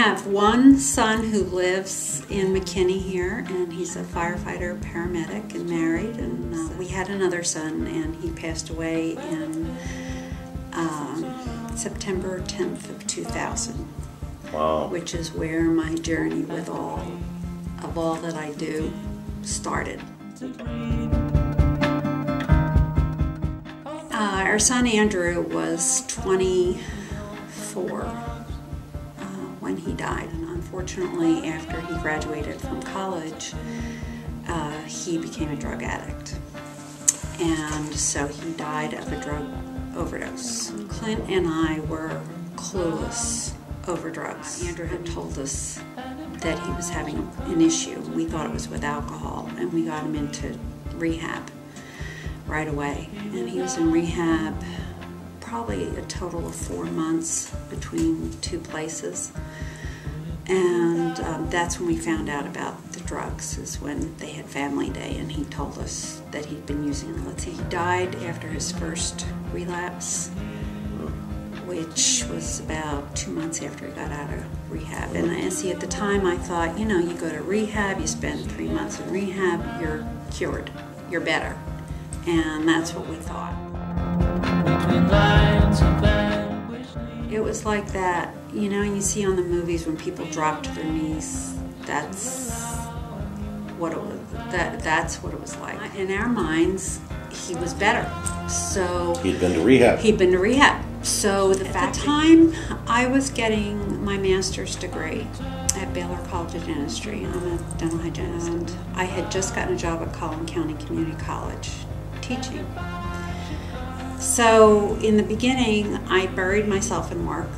have one son who lives in McKinney here, and he's a firefighter, paramedic, and married. And we had another son, and he passed away in September 10th of 2000. Wow. Which is where my journey with all that I do started. Our son Andrew was 24 when he died, and unfortunately after he graduated from college he became a drug addict, and so he died of a drug overdose. Clint and I were clueless over drugs. Andrew had told us that he was having an issue. We thought it was with alcohol, and we got him into rehab right away. And he was in rehab probably a total of 4 months between 2 places. And that's when we found out about the drugs, is when they had family day, and he told us that he'd been using them. Let's see, he died after his first relapse, which was about 2 months after he got out of rehab. And I see, at the time I thought, you know, you go to rehab, you spend 3 months in rehab, you're cured, you're better. And that's what we thought. It was like that, you know, you see on the movies when people drop to their knees. That's what it was. That's what it was like. In our minds, he was better. So he'd been to rehab. He'd been to rehab. So at the time, I was getting my master's degree at Baylor College of Dentistry. I'm a dental hygienist. And I had just gotten a job at Collin County Community College teaching. So in the beginning, I buried myself in work.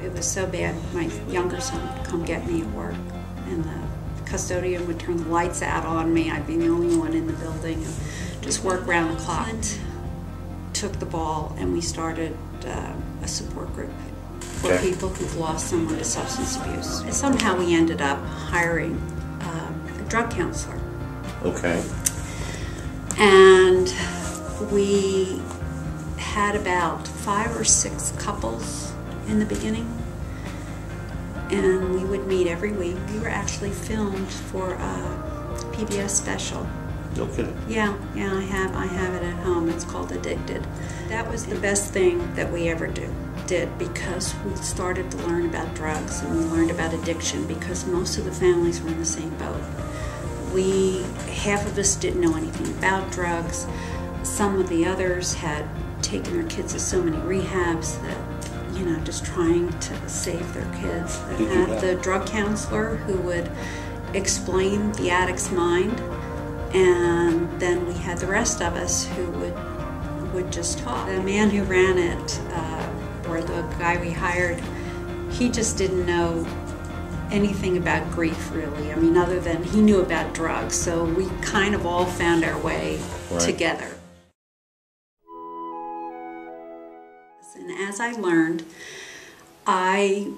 It was so bad, my younger son would come get me at work, and the custodian would turn the lights out on me. I'd be the only one in the building, and just work round the clock. Clint took the ball, and we started a support group for people who've lost someone to substance abuse. And somehow we ended up hiring a drug counselor. Okay. And we had about 5 or 6 couples in the beginning, and we would meet every week. We were actually filmed for a PBS special. No kidding. Yeah, I have it at home. It's called Addicted. That was the best thing that we ever did, because we started to learn about drugs, and we learned about addiction, because most of the families were in the same boat. Half of us didn't know anything about drugs. Some of the others had taken their kids to so many rehabs that, you know, just trying to save their kids. They had the drug counselor who would explain the addict's mind, and then we had the rest of us who would just talk. The man who ran it, or the guy we hired, he just didn't know anything about grief, really. I mean, other than he knew about drugs, so we kind of all found our way together. And as I learned, I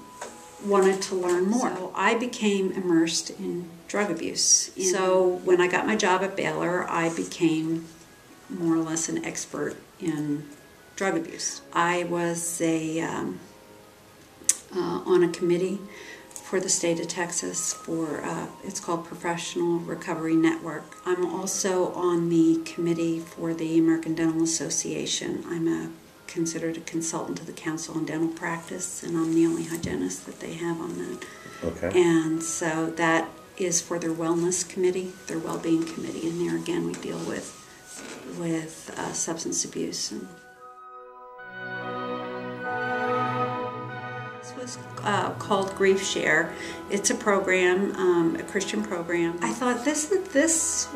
wanted to learn more. So I became immersed in drug abuse. So when I got my job at Baylor, I became more or less an expert in drug abuse. I was on a committee for the state of Texas for, it's called Professional Recovery Network. I'm also on the committee for the American Dental Association. I'm considered a consultant to the Council on Dental Practice, and I'm the only hygienist that they have on that. Okay. And so that is for their wellness committee, their well-being committee, and there again we deal with substance abuse. And this was called Grief Share. It's a program, a Christian program. I thought this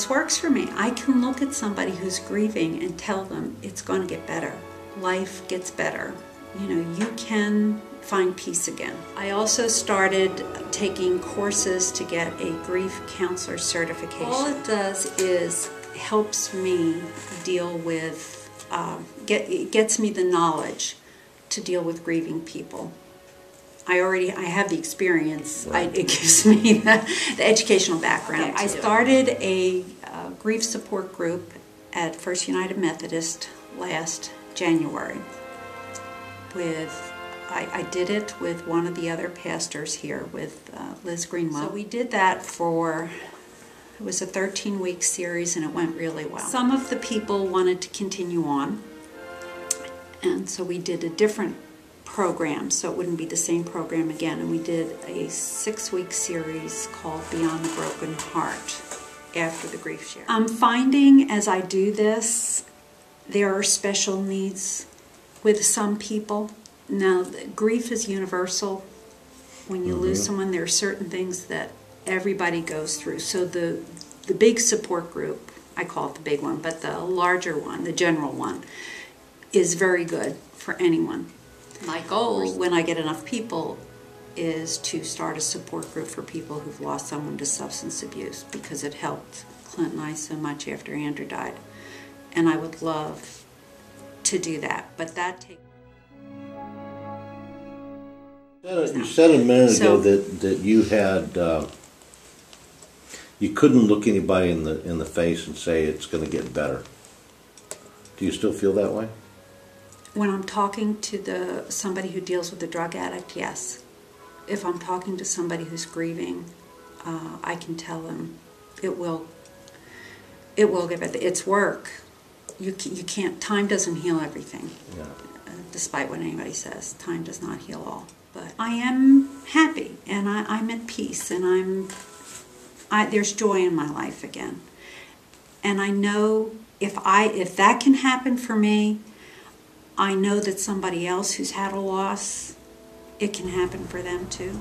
works for me. I can look at somebody who's grieving and tell them it's going to get better. Life gets better. You know, you can find peace again. I also started taking courses to get a grief counselor certification. All it does is helps me deal with, it gets me the knowledge to deal with grieving people. I have the experience. It gives me the educational background. I started a grief support group at First United Methodist last January with I did it with one of the other pastors here, with Liz Greenwell. So we did that for, it was a 13-week series, and it went really well. Some of the people wanted to continue on, and so we did a different program, so it wouldn't be the same program again, and we did a 6-week series called Beyond the Broken Heart after the grief share. I'm finding as I do this, there are special needs with some people. Now, grief is universal. When you lose someone, there are certain things that everybody goes through. So the big support group, I call it the big one, but the larger one, the general one, is very good for anyone. My goal, when I get enough people, is to start a support group for people who've lost someone to substance abuse, because it helped Clint and I so much after Andrew died. And I would love to do that, but that takes... You said a minute ago that you had you couldn't look anybody in the face and say it's going to get better. Do you still feel that way? When I'm talking to somebody who deals with a drug addict, yes. If I'm talking to somebody who's grieving, I can tell them it will get better. It's work. You can't. Time doesn't heal everything. Yeah. Despite what anybody says, time does not heal all. But I am happy, and I'm at peace, and there's joy in my life again. And I know if that can happen for me, I know that somebody else who's had a loss, it can happen for them too.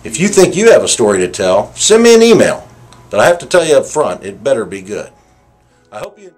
If you think you have a story to tell, send me an email. But I have to tell you up front, it better be good. I hope you...